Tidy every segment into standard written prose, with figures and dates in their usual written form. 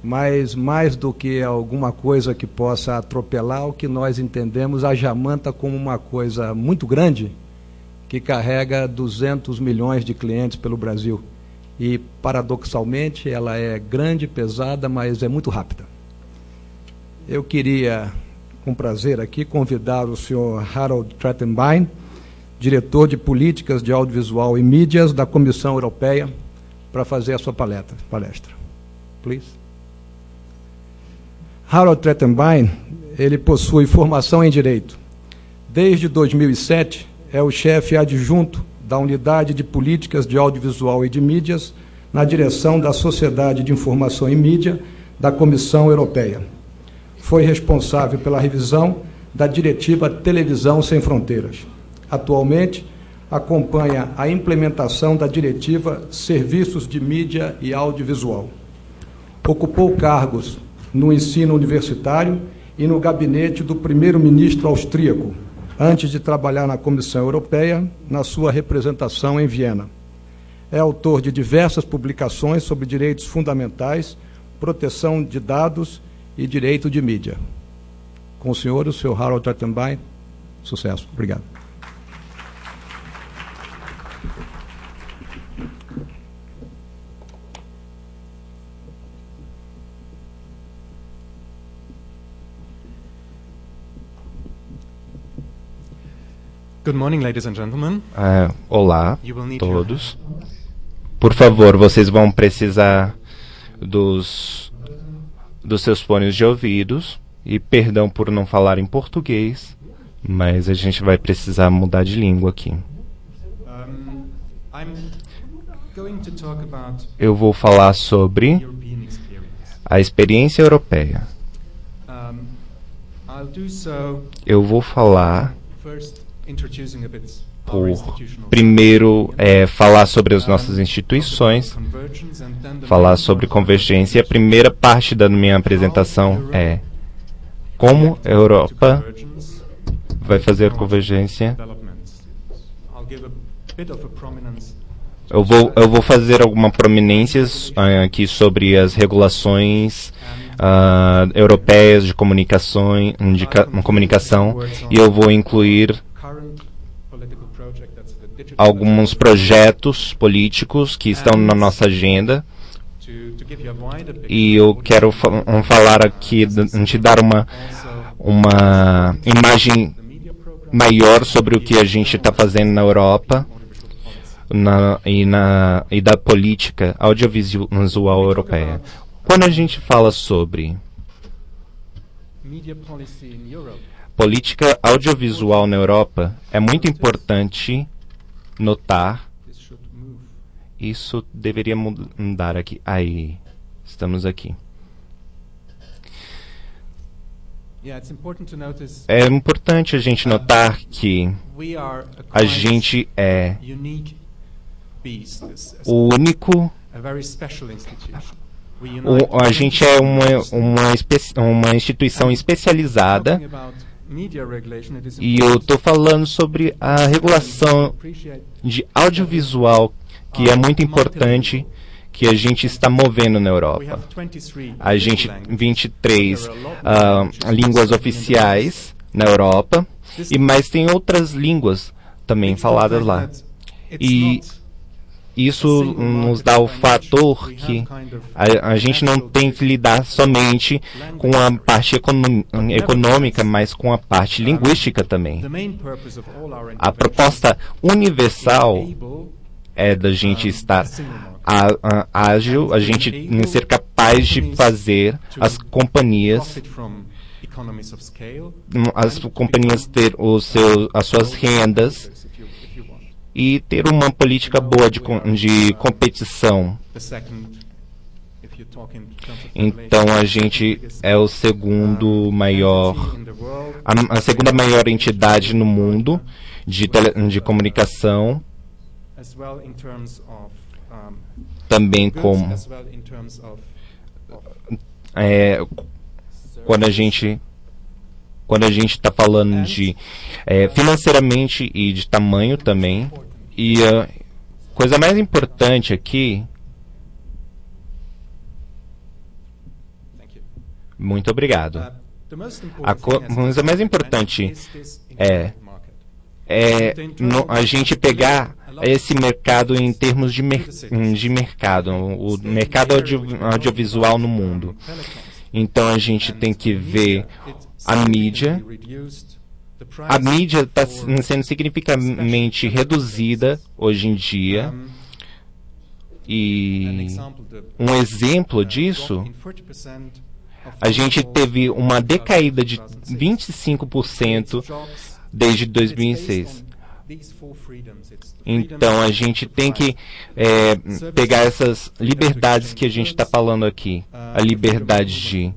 mas mais do que alguma coisa que possa atropelar, o que nós entendemos a Jamanta como uma coisa muito grande, que carrega 200 milhões de clientes pelo Brasil. E, paradoxalmente, ela é grande, pesada, mas é muito rápida. Eu queria, com prazer aqui, convidar o senhor Harold Trachtenbein, diretor de Políticas de Audiovisual e Mídias da Comissão Europeia, para fazer a sua palestra. Please. Harold Trachtenbein, ele possui formação em Direito. Desde 2007, é o chefe adjunto da Unidade de Políticas de Audiovisual e de Mídias na direção da Sociedade de Informação e Mídia da Comissão Europeia. Foi responsável pela revisão da Diretiva Televisão Sem Fronteiras. Atualmente, acompanha a implementação da Diretiva Serviços de Mídia e Audiovisual. Ocupou cargos no ensino universitário e no gabinete do primeiro-ministro austríaco, antes de trabalhar na Comissão Europeia, na sua representação em Viena. É autor de diversas publicações sobre direitos fundamentais, proteção de dados e direito de mídia. Com o senhor Harold Trachtenbein, sucesso. Obrigado. Good morning, ladies and gentlemen. Olá, todos. Por favor, vocês vão precisar dos seus fones de ouvidos. E perdão por não falar em português, mas a gente vai precisar mudar de língua aqui. Eu vou falar sobre a experiência europeia. Eu vou falar primeiro falar sobre as nossas instituições, falar sobre convergência. A primeira parte da minha apresentação é como a Europa vai fazer convergência. Eu vou fazer algumas prominências aqui sobre as regulações europeias de comunicação, e eu vou incluir alguns projetos políticos que estão na nossa agenda, e eu quero falar aqui, te dar uma imagem maior sobre o que a gente está fazendo na Europa e da política audiovisual europeia. Quando a gente fala sobre política audiovisual na Europa, é muito importante notar. Isso deveria mudar aqui. Aí, estamos aqui. É importante a gente notar que a gente é o único. A gente é uma instituição especializada, e eu estou falando sobre a regulação de audiovisual, que é muito importante, que a gente está movendo na Europa. A gente tem 23 línguas oficiais na Europa, mas tem outras línguas também faladas lá. E isso nos dá o fator que a gente não tem que lidar somente com a parte econômica, mas com a parte linguística também. A proposta universal é da gente estar ágil, a gente ser capaz de fazer as companhias ter as suas rendas e ter uma política boa de competição. Então a gente é o segundo maior, a segunda maior entidade no mundo de comunicação, também como quando a gente está falando de financeiramente e de tamanho também. E a coisa mais importante aqui Muito obrigado. A coisa mais importante é a gente pegar esse mercado em termos de mercado, o mercado audiovisual no mundo. Então a gente tem que ver a mídia. A mídia está sendo significativamente reduzida hoje em dia. E um exemplo disso, a gente teve uma decaída de 25% desde 2006. Então a gente tem que pegar essas liberdades que a gente está falando aqui. A liberdade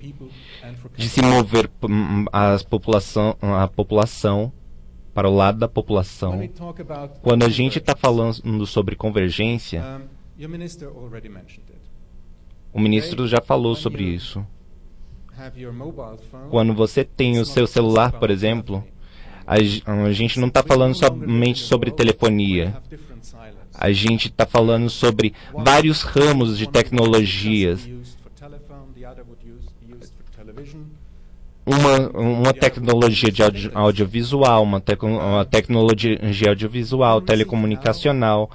de se mover a população para o lado da população. Quando a gente está falando sobre convergência, o ministro já falou sobre isso. Quando você tem o seu celular, por exemplo, a gente não está falando somente sobre telefonia. A gente está falando sobre vários ramos de tecnologias. Uma tecnologia de audiovisual, uma tecnologia audiovisual, telecomunicacional.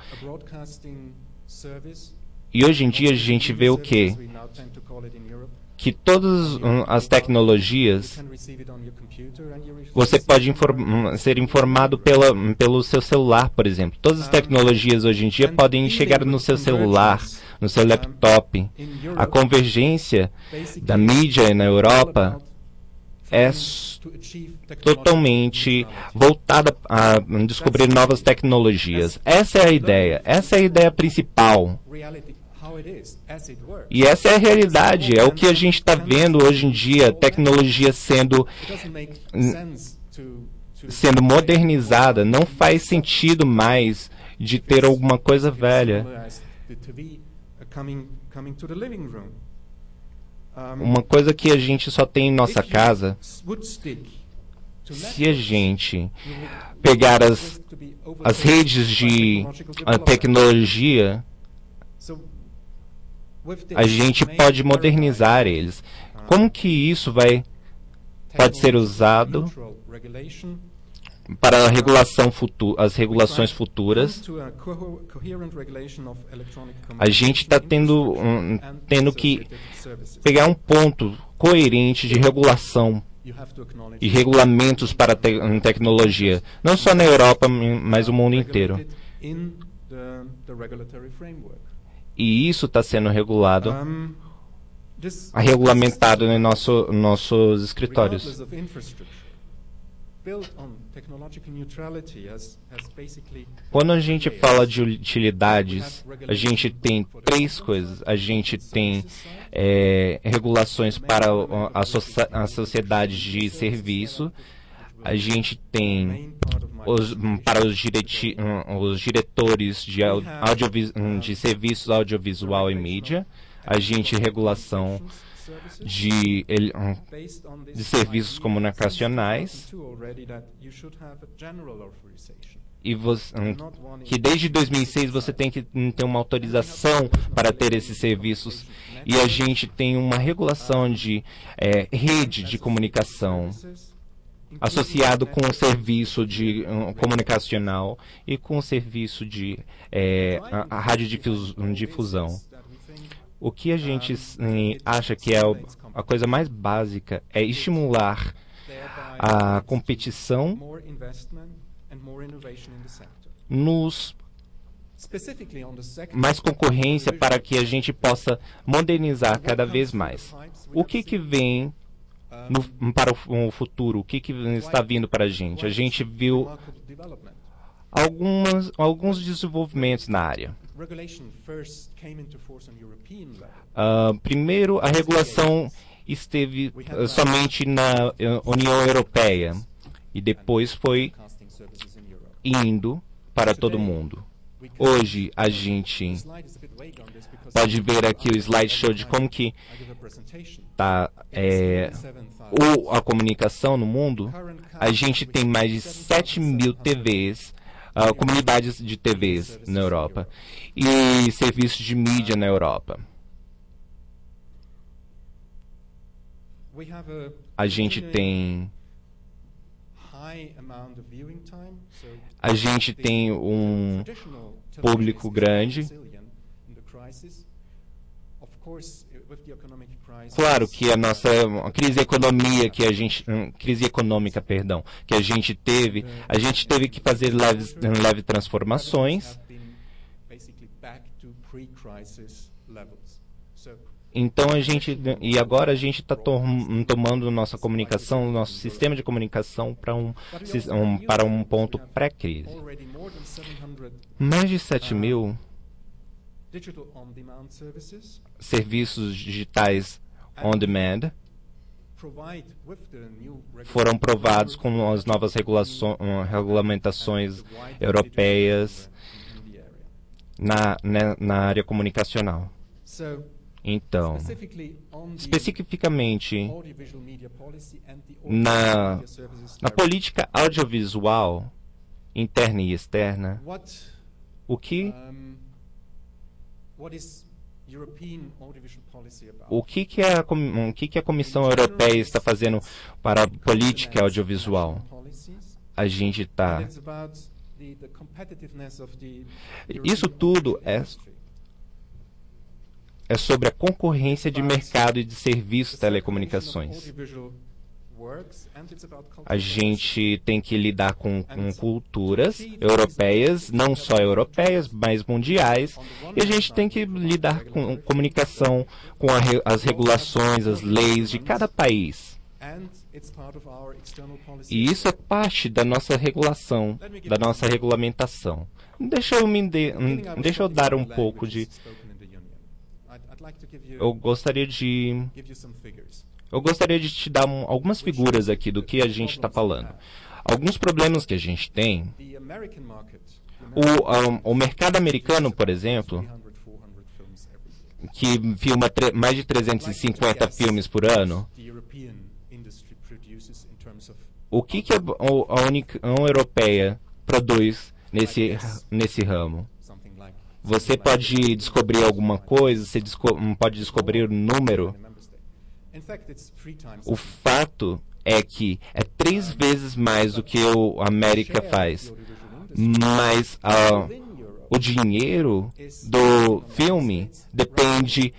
E hoje em dia a gente vê o quê? Que todas as tecnologias, você pode ser informado pelo seu celular, por exemplo. Todas as tecnologias hoje em dia podem chegar no seu celular, no seu laptop. A convergência da mídia na Europa é totalmente voltada a descobrir novas tecnologias. Essa é a ideia principal. E essa é a realidade, é o que a gente está vendo hoje em dia, tecnologia sendo modernizada. Não faz sentido mais de ter alguma coisa velha. Uma coisa que a gente só tem em nossa casa, se a gente pegar as redes de tecnologia, a gente pode modernizar eles. Como que isso pode ser usado para a as regulações futuras? A gente está tendo que pegar um ponto coerente de regulação e regulamentos para a tecnologia, não só na Europa, mas no mundo inteiro. E isso está sendo regulamentado em nossos escritórios. Quando a gente fala de utilidades, a gente tem três coisas. A gente tem regulações para a sociedade de serviço. A gente tem para os diretores de serviços audiovisual e mídia. A gente regulação de serviços comunicacionais. E que desde 2006 você tem que ter uma autorização para ter esses serviços. E a gente tem uma regulação de rede de comunicação associado com o serviço de comunicacional e com o serviço de a radiodifusão. O que a gente acha que é a coisa mais básica é estimular a competição mais concorrência para que a gente possa modernizar cada vez mais. O que vem para o futuro? O que está vindo para a gente? A gente viu alguns desenvolvimentos na área. Primeiro, a regulação esteve somente na União Europeia e depois foi indo para todo mundo. Hoje a gente pode ver aqui o slideshow de como que está a comunicação no mundo. A gente tem mais de 7.000 TVs, comunidades de TVs na Europa e serviços de mídia na Europa. a gente tem um público grande. Claro que a crise econômica, que a gente teve que fazer leves transformações. Então agora a gente está tomando nossa comunicação, nosso sistema de comunicação para um ponto pré-crise. Mais de 7.000 serviços digitais on demand foram provados com as novas regulamentações europeias na área comunicacional. Então, especificamente na política audiovisual interna e externa, o que a Comissão Europeia está fazendo para a política audiovisual? A gente está... Isso tudo é sobre a concorrência de mercado e de serviços de telecomunicações. A gente tem que lidar com culturas europeias, não só europeias, mas mundiais, e a gente tem que lidar com comunicação, com as regulações, as leis de cada país. E isso é parte da nossa regulação, da nossa regulamentação. Deixa eu dar um pouco de... Eu gostaria de te dar algumas figuras aqui do que a gente está falando. Alguns problemas que a gente tem. O mercado americano, por exemplo, que filma mais de 350 filmes por ano. O que a União Europeia produz nesse ramo? Você pode descobrir alguma coisa, você pode descobrir o número. O fato é que é 3 vezes mais do que a América faz. Mas o dinheiro do filme depende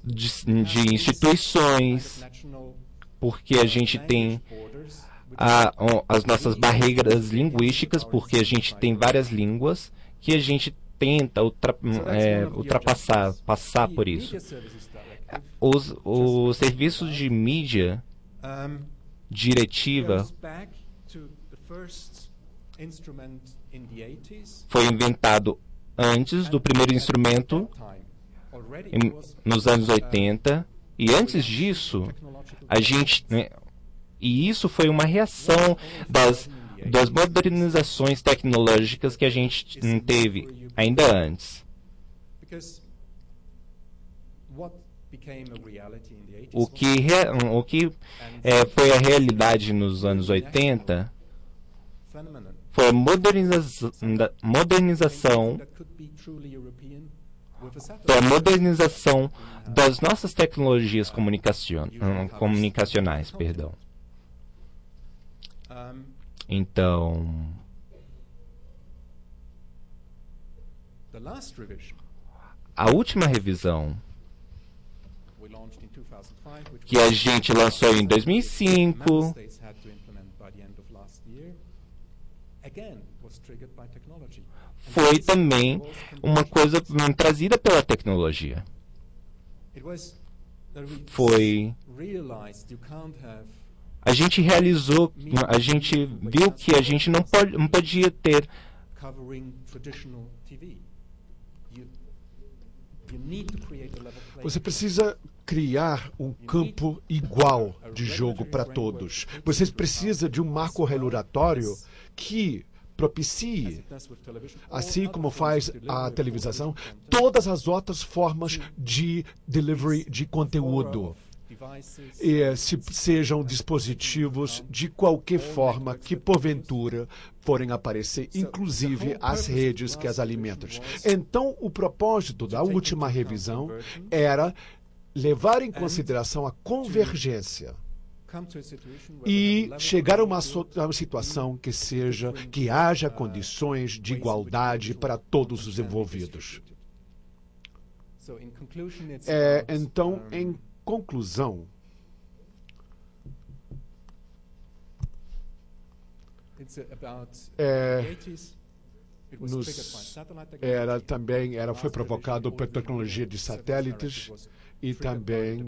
de instituições, porque a gente tem as nossas barreiras linguísticas, porque a gente tem várias línguas que a gente tenta passar por isso. Os serviços de mídia diretiva foi inventado antes do primeiro instrumento, nos anos 80, e antes disso, e isso foi uma reação das modernizações tecnológicas que a gente teve ainda antes. O que foi a realidade nos anos 80 foi a modernização das nossas tecnologias comunicacionais, perdão. Então, a última revisão que a gente lançou em 2005 foi também uma coisa trazida pela tecnologia. A gente viu que a gente não podia ter Você precisa criar um campo igual de jogo para todos. Você precisa de um marco regulatório que propicie, assim como faz a televisão, todas as outras formas de delivery de conteúdo. E sejam dispositivos de qualquer forma que porventura forem aparecer, inclusive as redes que as alimentam. Então, o propósito da última revisão era levar em consideração a convergência e chegar a uma situação que haja condições de igualdade para todos os envolvidos. Então, em conclusão, foi provocado por tecnologia de satélites e também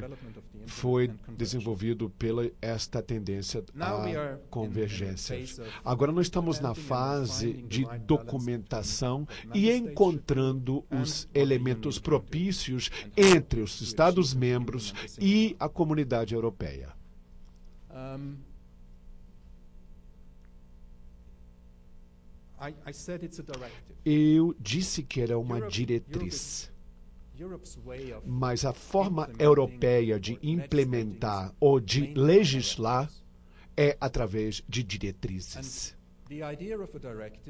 foi desenvolvido pela esta tendência à convergência. Agora nós estamos na fase de documentação e encontrando os elementos propícios entre os Estados-membros e a comunidade europeia. Eu disse que era uma diretriz, mas a forma europeia de implementar ou de legislar é através de diretrizes.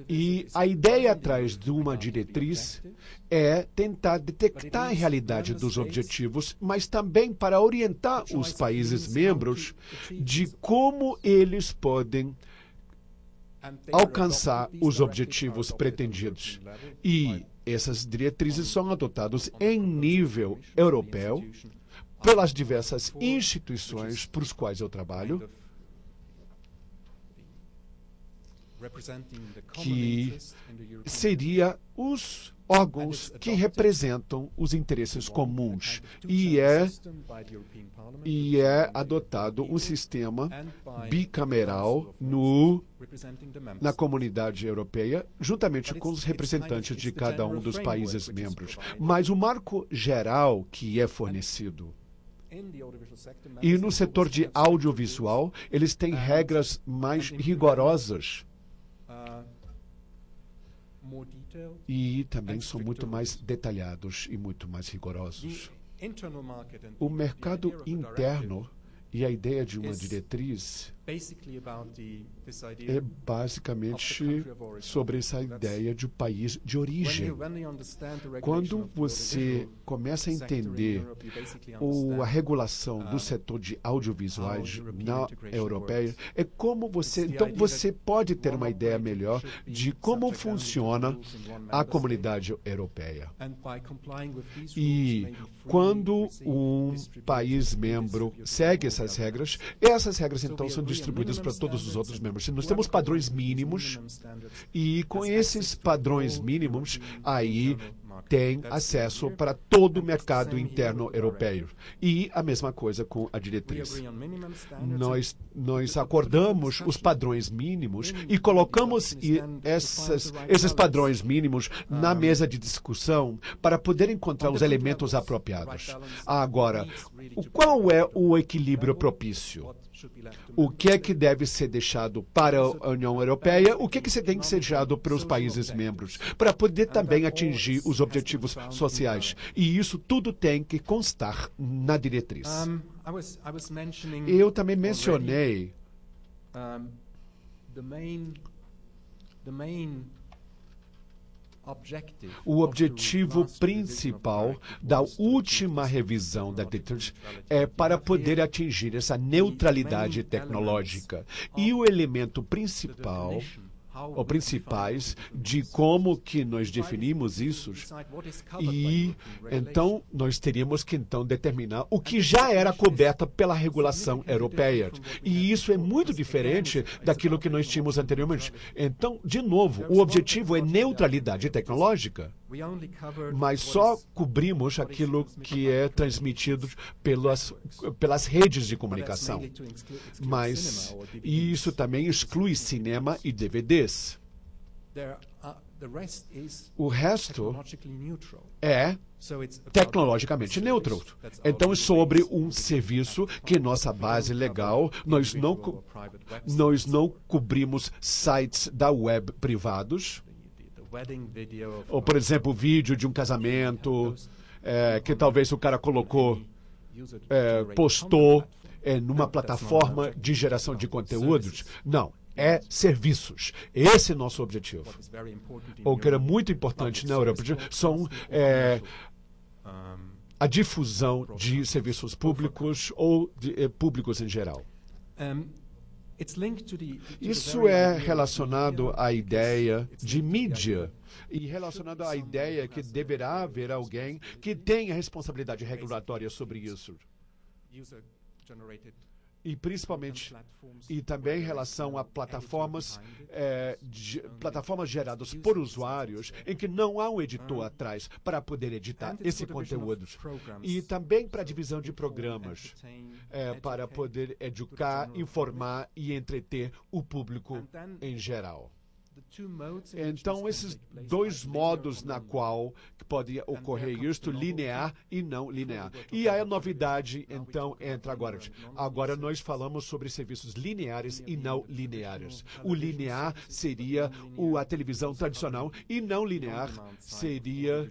E a ideia atrás de uma diretriz é tentar detectar a realidade dos objetivos, mas também para orientar os países membros de como eles podem alcançar os objetivos pretendidos. E essas diretrizes são adotadas em nível europeu pelas diversas instituições por as quais eu trabalho, que seria os órgãos que representam os interesses comuns. E é adotado um sistema bicameral na comunidade europeia, juntamente com os representantes de cada um dos países membros. Mas o marco geral que é fornecido, e no setor de audiovisual, eles têm regras mais rigorosas e também são muito mais detalhados e muito mais rigorosos. O mercado interno e a ideia de uma diretriz é basicamente sobre essa ideia de país de origem. Quando você começa a entender a regulação do setor de audiovisuais na europeia, é como então você pode ter uma ideia melhor de como funciona a comunidade europeia. E quando um país membro segue essas regras então são distribuídas para todos os outros membros. Nós temos padrões mínimos e com esses padrões mínimos aí tem acesso para todo o mercado interno europeu. E a mesma coisa com a diretriz. Nós acordamos os padrões mínimos e colocamos esses padrões mínimos na mesa de discussão para poder encontrar os elementos apropriados. Agora, qual é o equilíbrio propício? O que é que deve ser deixado para a União Europeia? O que é que tem que ser deixado para os países membros? Para poder também atingir os objetivos sociais. E isso tudo tem que constar na diretriz. Eu também mencionei o objetivo principal da última revisão da diretriz é para poder atingir essa neutralidade tecnológica. E o elemento principal, ou principais, de como que nós definimos isso, e então nós teríamos que determinar o que já era coberto pela regulação europeia. E isso é muito diferente daquilo que nós tínhamos anteriormente. Então, de novo, o objetivo é neutralidade tecnológica, mas só cobrimos aquilo que é transmitido pelas redes de comunicação. Mas isso também exclui cinema e DVDs. O resto é tecnologicamente neutro. Então, é sobre um serviço que nossa base legal, nós não cobrimos sites da web privados, ou, por exemplo, vídeo de um casamento que talvez o cara postou numa plataforma de geração de conteúdos. Não. É serviços. Esse é nosso objetivo. O que era muito importante na Europa são a difusão de serviços públicos ou públicos em geral. Isso é relacionado à ideia de mídia e relacionado à ideia que deverá haver alguém que tenha responsabilidade regulatória sobre isso. E principalmente, e também em relação a plataformas geradas por usuários, em que não há um editor atrás para poder editar esse conteúdo. E também para a divisão de programas, para poder educar, informar e entreter o público em geral. Então, esses dois modos na qual pode ocorrer isto, linear e não linear. E a novidade, então, entra agora. Agora nós falamos sobre serviços lineares e não lineares. O linear seria a televisão tradicional e não linear seria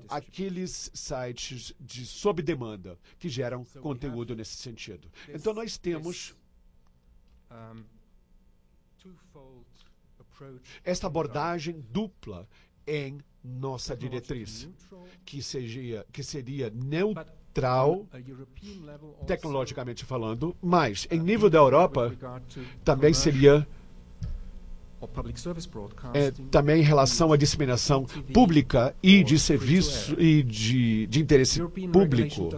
aqueles sites sob demanda que geram conteúdo nesse sentido. Então, nós temos esta abordagem dupla em nossa diretriz, que seria neutral, tecnologicamente falando, mas em nível da Europa também seria também em relação à disseminação pública e de serviço e de interesse público.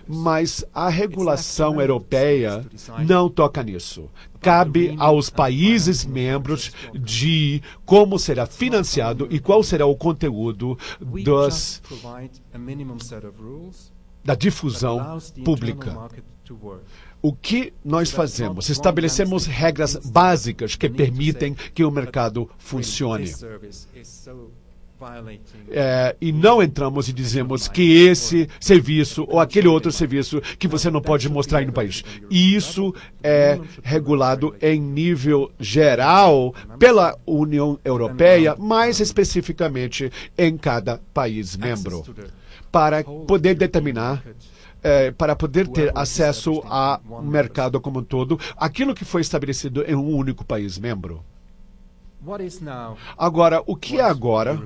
Mas a regulação europeia não toca nisso. Cabe aos países membros de como será financiado e qual será o conteúdo da difusão pública. O que nós fazemos? Estabelecemos regras básicas que permitem que o mercado funcione. E não entramos e dizemos que esse serviço ou aquele outro serviço que você não pode mostrar aí no país. Isso é regulado em nível geral pela União Europeia, mais especificamente em cada país membro, para poder determinar para poder ter acesso ao mercado como um todo, aquilo que foi estabelecido em um único país membro. Agora, o que é agora?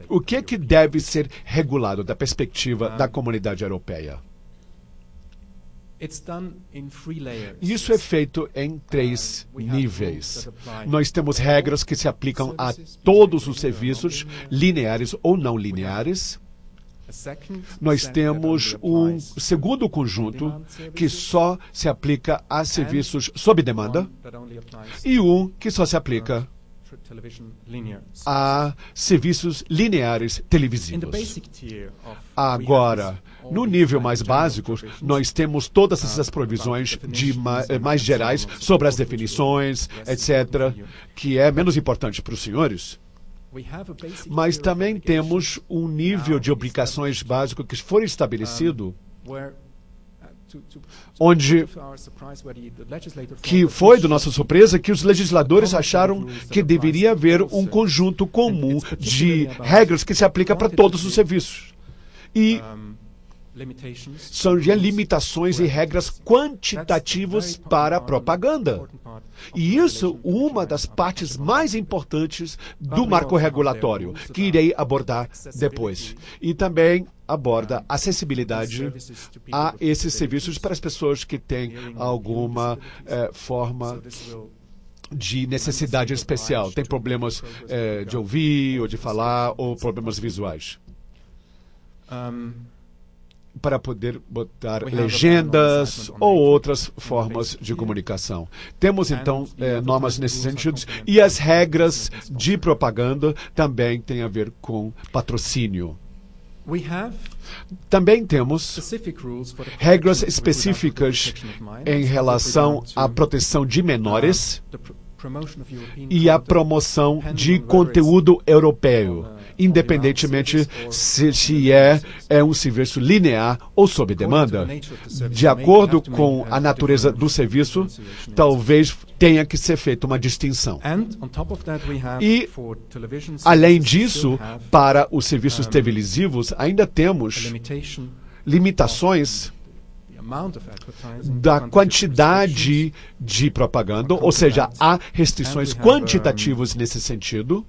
O que é que deve ser regulado da perspectiva da comunidade europeia? Isso é feito em 3 níveis. Nós temos regras que se aplicam a todos os serviços, lineares ou não lineares. Nós temos um segundo conjunto que só se aplica a serviços sob demanda e um que só se aplica a serviços lineares televisivos. Agora, no nível mais básico, nós temos todas essas provisões mais gerais sobre as definições, etc., que é menos importante para os senhores. Mas também temos um nível de obrigações básico que foi estabelecido, onde que foi de nossa surpresa que os legisladores acharam que deveria haver um conjunto comum de regras que se aplica para todos os serviços. E são limitações e regras quantitativas para a propaganda. E isso é uma das partes mais importantes do marco regulatório, que irei abordar depois. E também aborda acessibilidade a esses serviços para as pessoas que têm alguma forma de necessidade especial. Tem problemas de ouvir, ou de falar, ou problemas visuais. Para poder botar legendas ou outras formas de comunicação. Temos, então, normas nesse sentido, e as regras de propaganda também têm a ver com patrocínio. Também temos regras específicas em relação à proteção de menores e a promoção de conteúdo europeu, independentemente se é um serviço linear ou sob demanda. De acordo com a natureza do serviço, talvez tenha que ser feita uma distinção. E, além disso, para os serviços televisivos, ainda temos limitações da quantidade de propaganda, ou seja, há restrições quantitativas nesse sentido,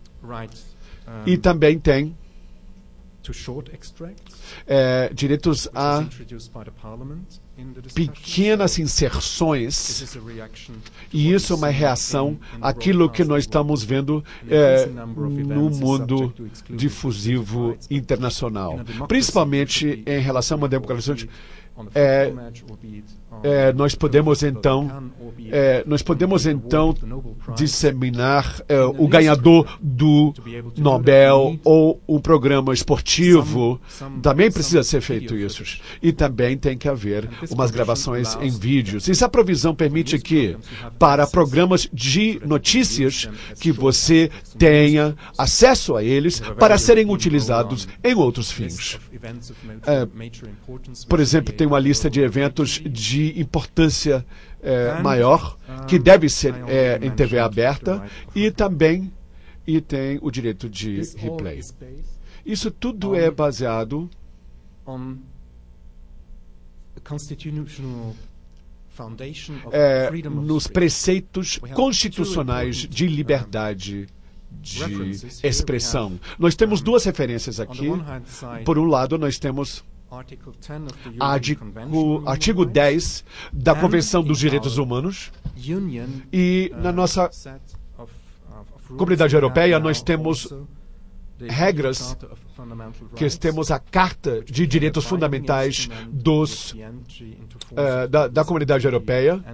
e também tem direitos a pequenas inserções, e isso é uma reação àquilo que nós estamos vendo no mundo difusivo internacional, principalmente em relação a uma democracia. Nós podemos então disseminar o ganhador do Nobel ou um programa esportivo. Também precisa ser feito isso. E também tem que haver umas gravações em vídeos. Essa provisão permite que, para programas de notícias, que você tenha acesso a eles para serem utilizados em outros fins. Por exemplo, tem uma lista de eventos de importância maior, que deve ser em TV aberta, e também tem o direito de replay. Isso tudo é baseado nos preceitos constitucionais de liberdade de expressão. Nós temos duas referências aqui. Por um lado, nós temos artigo 10 da Convenção dos Direitos Humanos, e na nossa comunidade europeia nós temos regras, que temos a Carta de Direitos Fundamentais da comunidade europeia,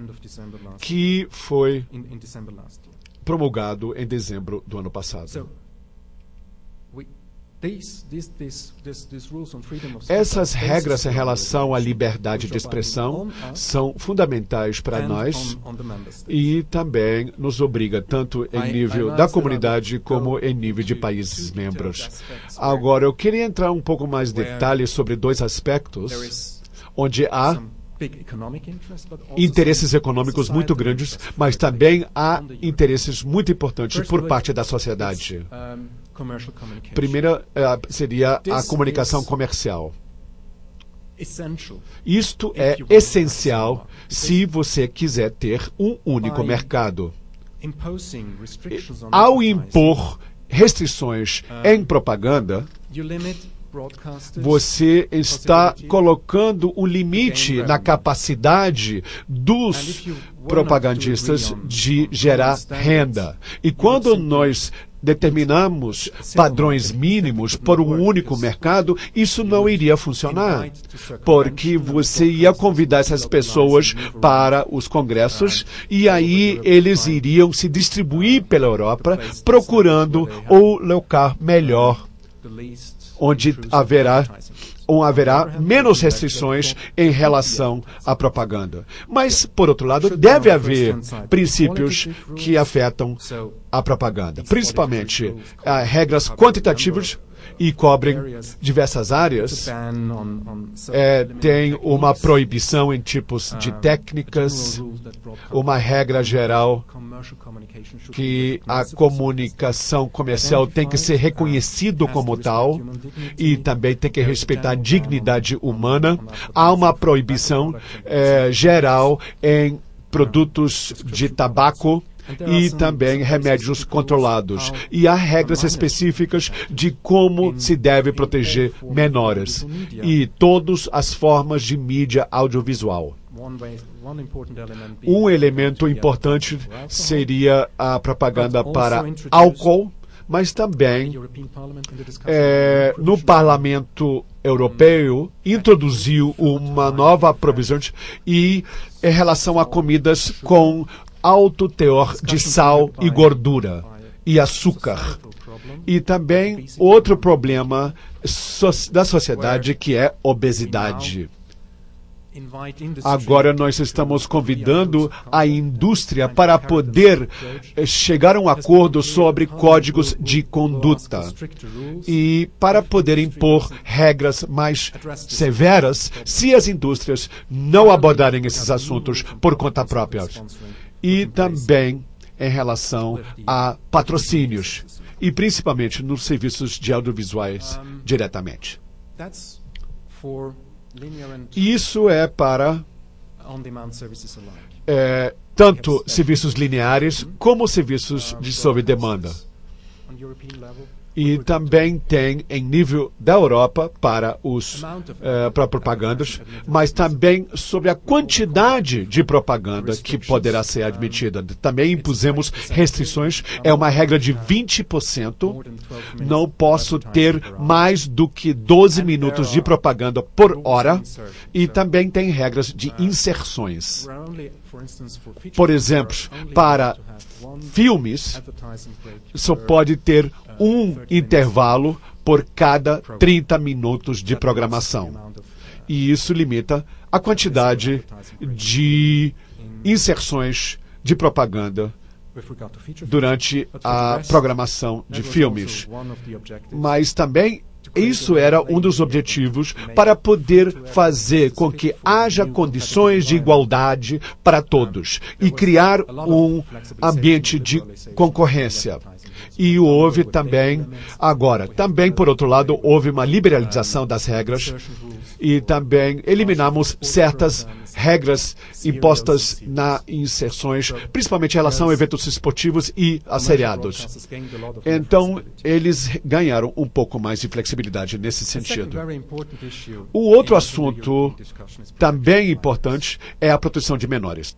que foi promulgado em dezembro do ano passado. Essas regras em relação à liberdade de expressão são fundamentais para nós e também nos obriga tanto em nível da comunidade como em nível de países membros. Agora, eu queria entrar um pouco mais em detalhes sobre dois aspectos onde há interesses econômicos muito grandes, mas também há interesses muito importantes por parte da sociedade. Primeira seria a comunicação comercial. Isto é essencial se você quiser ter um único mercado. Ao impor restrições em propaganda, você está colocando um limite na capacidade dos propagandistas de gerar renda. E quando nós determinamos padrões mínimos para um único mercado, isso não iria funcionar, porque você ia convidar essas pessoas para os congressos e aí eles iriam se distribuir pela Europa procurando o local melhor, onde haverá menos restrições em relação à propaganda. Mas, por outro lado, deve haver princípios que afetam a propaganda, principalmente regras quantitativas e cobrem diversas áreas. Tem uma proibição em tipos de técnicas, uma regra geral que a comunicação comercial tem que ser reconhecido como tal e também tem que respeitar a dignidade humana. Há uma proibição geral em produtos de tabaco e também remédios controlados. E há regras específicas de como se deve proteger menores e todas as formas de mídia audiovisual. Um elemento importante seria a propaganda para álcool, mas também no Parlamento Europeu introduziu uma nova provisão e em relação a comidas com alto teor de sal e gordura e açúcar. E também outro problema da sociedade, que é obesidade. Agora nós estamos convidando a indústria para poder chegar a um acordo sobre códigos de conduta e para poder impor regras mais severas se as indústrias não abordarem esses assuntos por conta própria. E também em relação a patrocínios, e principalmente nos serviços de audiovisuais diretamente. Isso é para tanto serviços lineares como serviços de sob demanda. E também tem em nível da Europa para para propagandas, mas também sobre a quantidade de propaganda que poderá ser admitida. Também impusemos restrições, é uma regra de 20%, não posso ter mais do que 12 minutos de propaganda por hora, e também tem regras de inserções. Por exemplo, para filmes, só pode ter um intervalo por cada 30 minutos de programação. E isso limita a quantidade de inserções de propaganda durante a programação de filmes. Mas também isso era um dos objetivos para poder fazer com que haja condições de igualdade para todos e criar um ambiente de concorrência. E houve também, por outro lado, houve uma liberalização das regras e também eliminamos certas regras impostas nas inserções, principalmente em relação a eventos esportivos e a seriados. Então, eles ganharam um pouco mais de flexibilidade nesse sentido. O outro assunto também importante é a proteção de menores.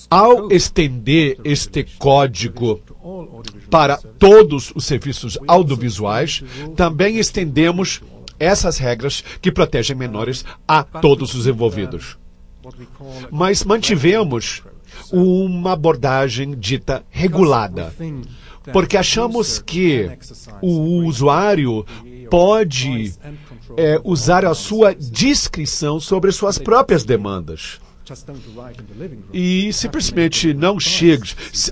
Ao estender este código para todos os serviços audiovisuais, também estendemos essas regras que protegem menores a todos os envolvidos. Mas mantivemos uma abordagem dita regulada, porque achamos que o usuário pode usar a sua discrição sobre suas próprias demandas. E simplesmente não chega.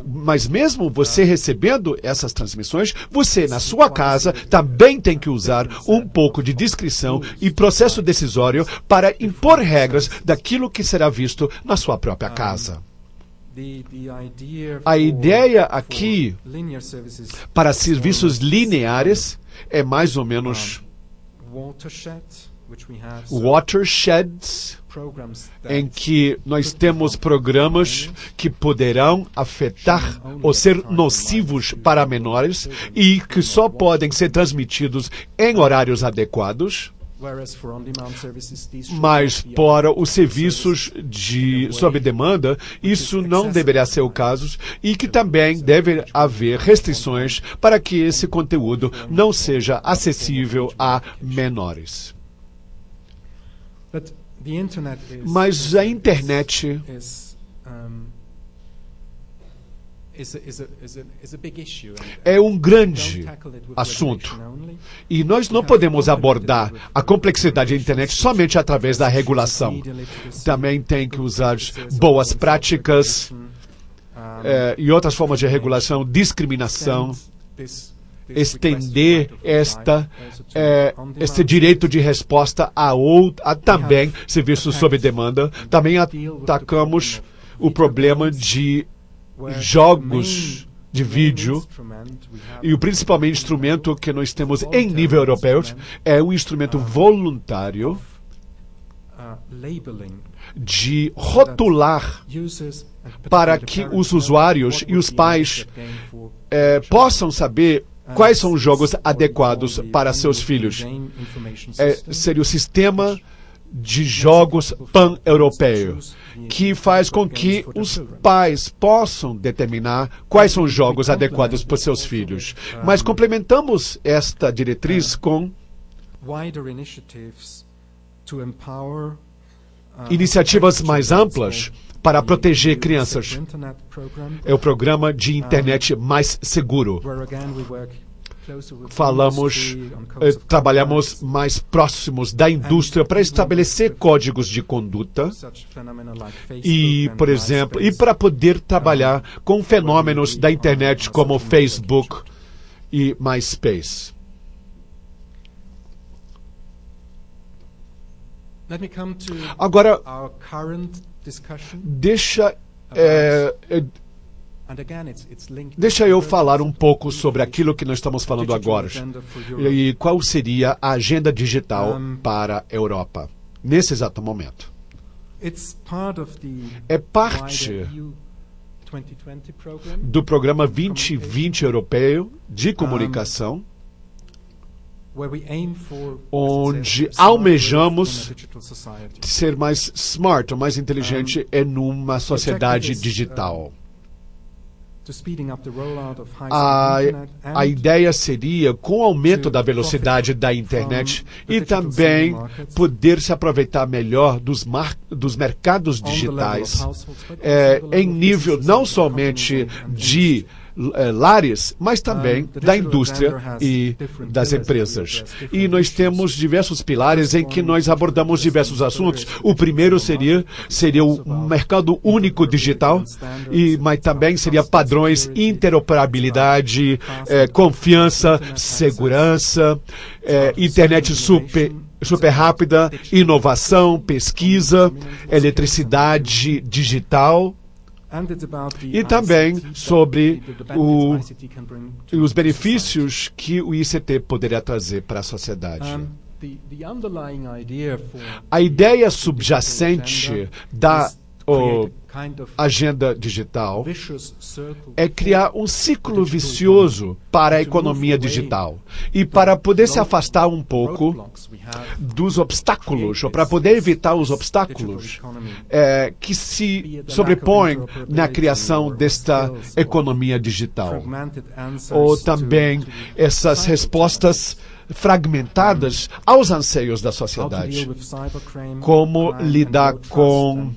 Mas mesmo você recebendo essas transmissões, você na sua casa também tem que usar um pouco de discrição e processo decisório para impor regras daquilo que será visto na sua própria casa. A ideia aqui para serviços lineares é mais ou menos watersheds, em que nós temos programas que poderão afetar ou ser nocivos para menores e que só podem ser transmitidos em horários adequados. Mas para os serviços sob demanda, isso não deverá ser o caso e que também deve haver restrições para que esse conteúdo não seja acessível a menores. Mas a internet é um grande assunto e nós não podemos abordar a complexidade da internet somente através da regulação. Também tem que usar boas práticas e outras formas de regulação, discriminação, estender este direito de resposta a também serviços sob demanda. Também atacamos o problema de jogos de vídeo e o principal instrumento que nós temos em nível europeu é um instrumento voluntário de rotular para que os usuários e os pais possam saber quais são os jogos adequados para seus filhos. Seria o sistema de jogos pan-europeu, que faz com que os pais possam determinar quais são os jogos adequados para seus filhos. Mas complementamos esta diretriz com iniciativas mais amplas para proteger crianças. É o programa de internet mais seguro. Trabalhamos mais próximos da indústria para estabelecer códigos de conduta e, por exemplo, para poder trabalhar com fenômenos da internet como Facebook e MySpace. Agora, deixa eu falar um pouco sobre aquilo que nós estamos falando agora e qual seria a agenda digital para a Europa nesse exato momento. É parte do Programa 2020 Europeu de Comunicação, onde almejamos ser mais smart, ou mais inteligente em uma sociedade digital. A ideia seria, com o aumento da velocidade da internet e também poder se aproveitar melhor dos mercados digitais em nível não somente de lares, mas também da indústria e das empresas. E nós temos diversos pilares em que nós abordamos diversos assuntos. O primeiro seria o mercado único digital, mas também seria padrões, interoperabilidade, confiança, segurança, internet super rápida, inovação, pesquisa, eletricidade digital. E também sobre os benefícios que o ICT poderia trazer para a sociedade. A ideia subjacente da agenda digital é criar um ciclo vicioso para a economia digital. E para poder se afastar um pouco dos obstáculos, ou para poder evitar os obstáculos que se sobrepõem na criação desta economia digital. Ou também essas respostas fragmentadas aos anseios da sociedade. Como lidar com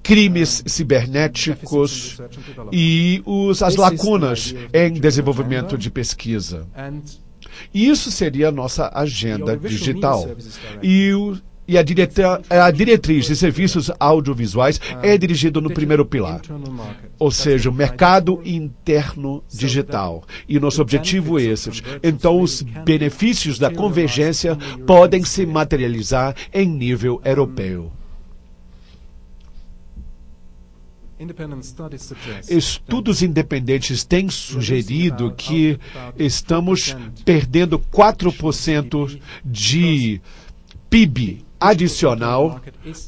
crimes cibernéticos e as lacunas em desenvolvimento de pesquisa. E isso seria a nossa agenda digital. E a diretriz de serviços audiovisuais é dirigida no primeiro pilar, ou seja, o mercado interno digital. E nosso objetivo é esse. Então, os benefícios da convergência podem se materializar em nível europeu. Estudos independentes têm sugerido que estamos perdendo 4% de PIB adicional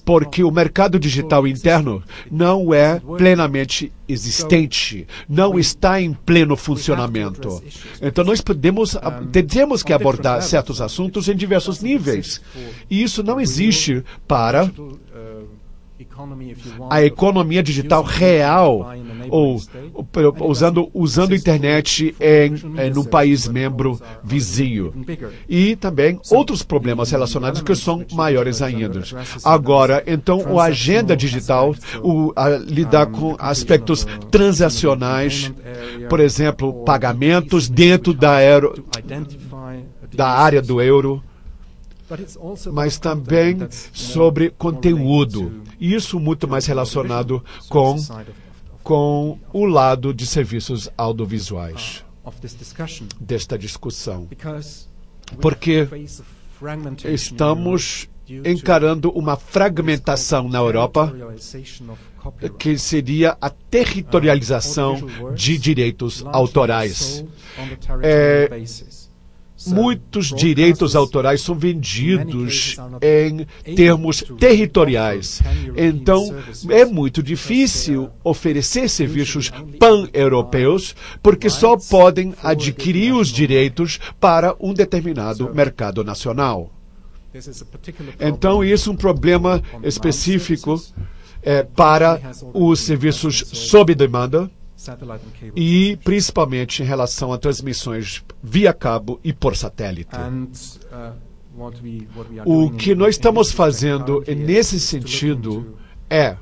porque o mercado digital interno não é plenamente existente, não está em pleno funcionamento. Então nós temos que abordar certos assuntos em diversos níveis. E isso não existe para a economia digital real, ou usando a internet em um país membro vizinho. E também outros problemas relacionados que são maiores ainda. Agora, então, a agenda digital lidar com aspectos transacionais, por exemplo, pagamentos dentro da área do euro, mas também sobre conteúdo. Isso muito mais relacionado com o lado de serviços audiovisuais desta discussão. Porque estamos encarando uma fragmentação na Europa que seria a territorialização de direitos autorais. Muitos direitos autorais são vendidos em termos territoriais. Então, é muito difícil oferecer serviços pan-europeus, porque só podem adquirir os direitos para um determinado mercado nacional. Então, isso é um problema específico para os serviços sob demanda, e principalmente em relação a transmissões via cabo e por satélite. O que nós estamos fazendo nesse sentido é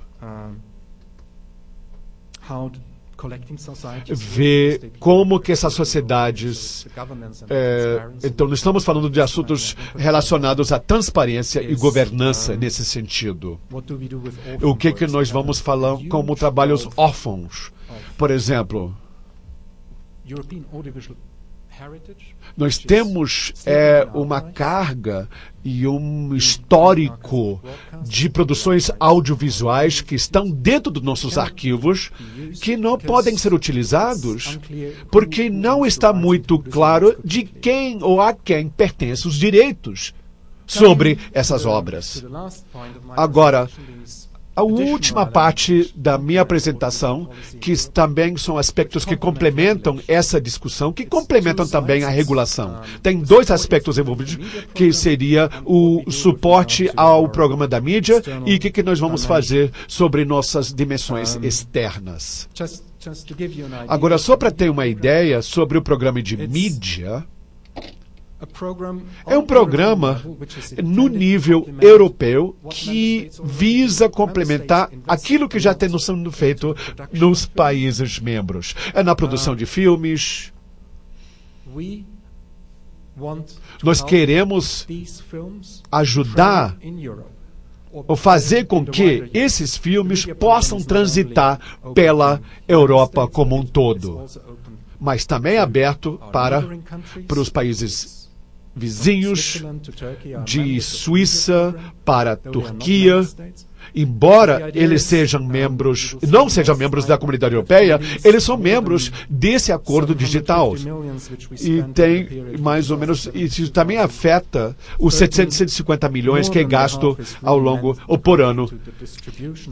ver como que essas sociedades... então, nós estamos falando de assuntos relacionados à transparência e governança nesse sentido. O que nós vamos falar como trabalhos órfãos? Por exemplo, nós temos uma carga e um histórico de produções audiovisuais que estão dentro dos nossos arquivos que não podem ser utilizados porque não está muito claro de quem ou a quem pertencem os direitos sobre essas obras. Agora, A última parte da minha apresentação, que também são aspectos que complementam essa discussão, que complementam também a regulação. Tem dois aspectos envolvidos, que seria o suporte ao programa da mídia e o que nós vamos fazer sobre nossas dimensões externas. Agora, só para ter uma ideia sobre o programa de mídia, é um programa no nível europeu que visa complementar aquilo que já está sendo feito nos países membros. É na produção de filmes. Nós queremos ajudar ou fazer com que esses filmes possam transitar pela Europa como um todo, mas também aberto para os países vizinhos, de Suíça para a Turquia. Embora eles sejam membros, não sejam membros da comunidade europeia, eles são membros desse acordo digital. E tem mais ou menos, isso também afeta os 750 milhões que é gasto ao longo ou por ano.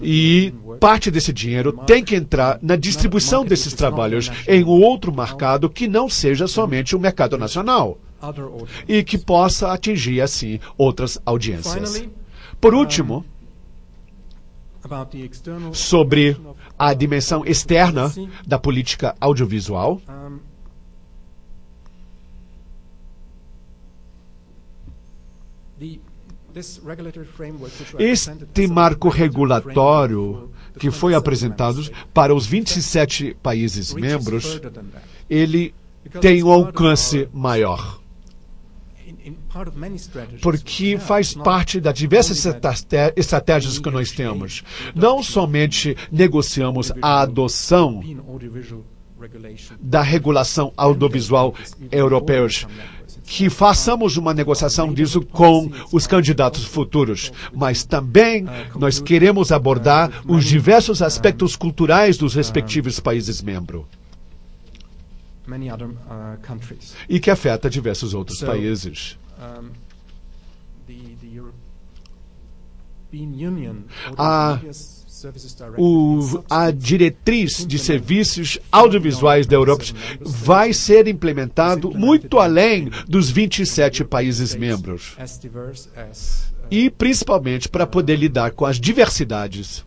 E parte desse dinheiro tem que entrar na distribuição desses trabalhos em outro mercado que não seja somente o mercado nacional e que possa atingir assim outras audiências. Por último, sobre a dimensão externa da política audiovisual, este marco regulatório que foi apresentado para os 27 países membros, ele tem um alcance maior, porque faz parte das diversas estratégias que nós temos. Não somente negociamos a adoção da regulação audiovisual europeia, que façamos uma negociação disso com os candidatos futuros, mas também nós queremos abordar os diversos aspectos culturais dos respectivos países membros. E que afeta diversos outros países. A diretriz de serviços audiovisuais da Europa vai ser implementado muito além dos 27 países membros. E principalmente para poder lidar com as diversidades.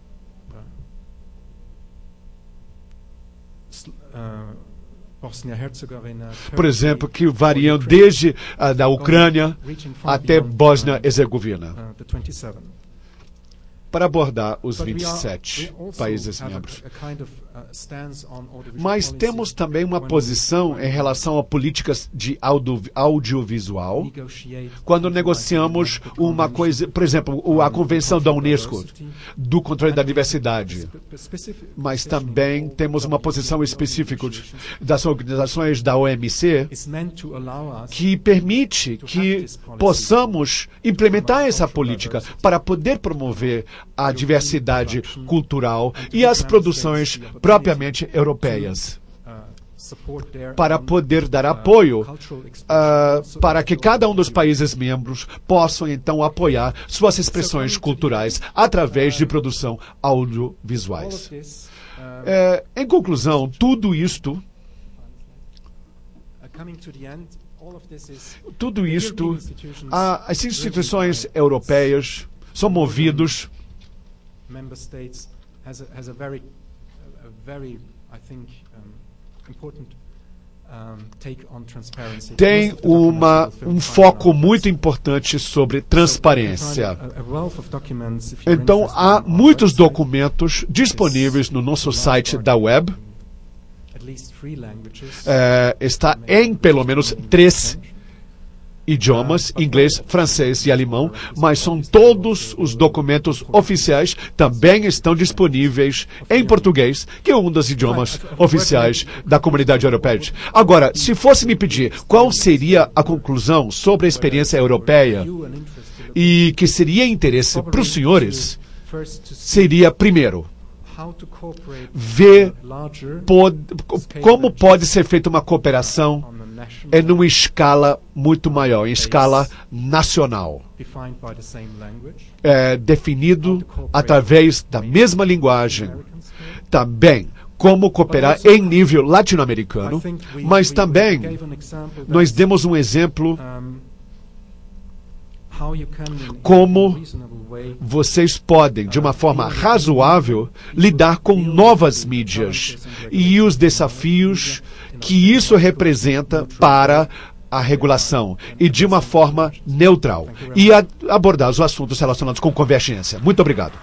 Por exemplo, que variam desde da Ucrânia até Bósnia-Herzegovina, para abordar os 27 países membros. Mas temos também uma posição em relação a políticas de audiovisual, quando negociamos uma coisa, por exemplo, a Convenção da Unesco do controle da diversidade. Mas também temos uma posição específica das organizações da OMC que permite que possamos implementar essa política para poder promover a diversidade cultural e as produções propriamente europeias, para poder dar apoio para que cada um dos países membros possam então apoiar suas expressões culturais através de produção audiovisuais. Em conclusão, tudo isto, as instituições europeias são movidos tem um foco muito importante sobre transparência. Então, há muitos documentos disponíveis no nosso site da web. Está em pelo menos 3 idiomas, inglês, francês e alemão, mas são todos os documentos oficiais, também estão disponíveis em português, que é um dos idiomas oficiais da comunidade europeia. Agora, se fosse me pedir qual seria a conclusão sobre a experiência europeia e que seria interesse para os senhores, seria, primeiro, ver como pode ser feita uma cooperação é numa escala muito maior, em escala nacional. É definido através da mesma linguagem. Também como cooperar em nível latino-americano, mas também nós demos um exemplo como vocês podem, de uma forma razoável, lidar com novas mídias e os desafios que isso representa para a regulação e de uma forma neutral e abordar os assuntos relacionados com convergência. Muito obrigado.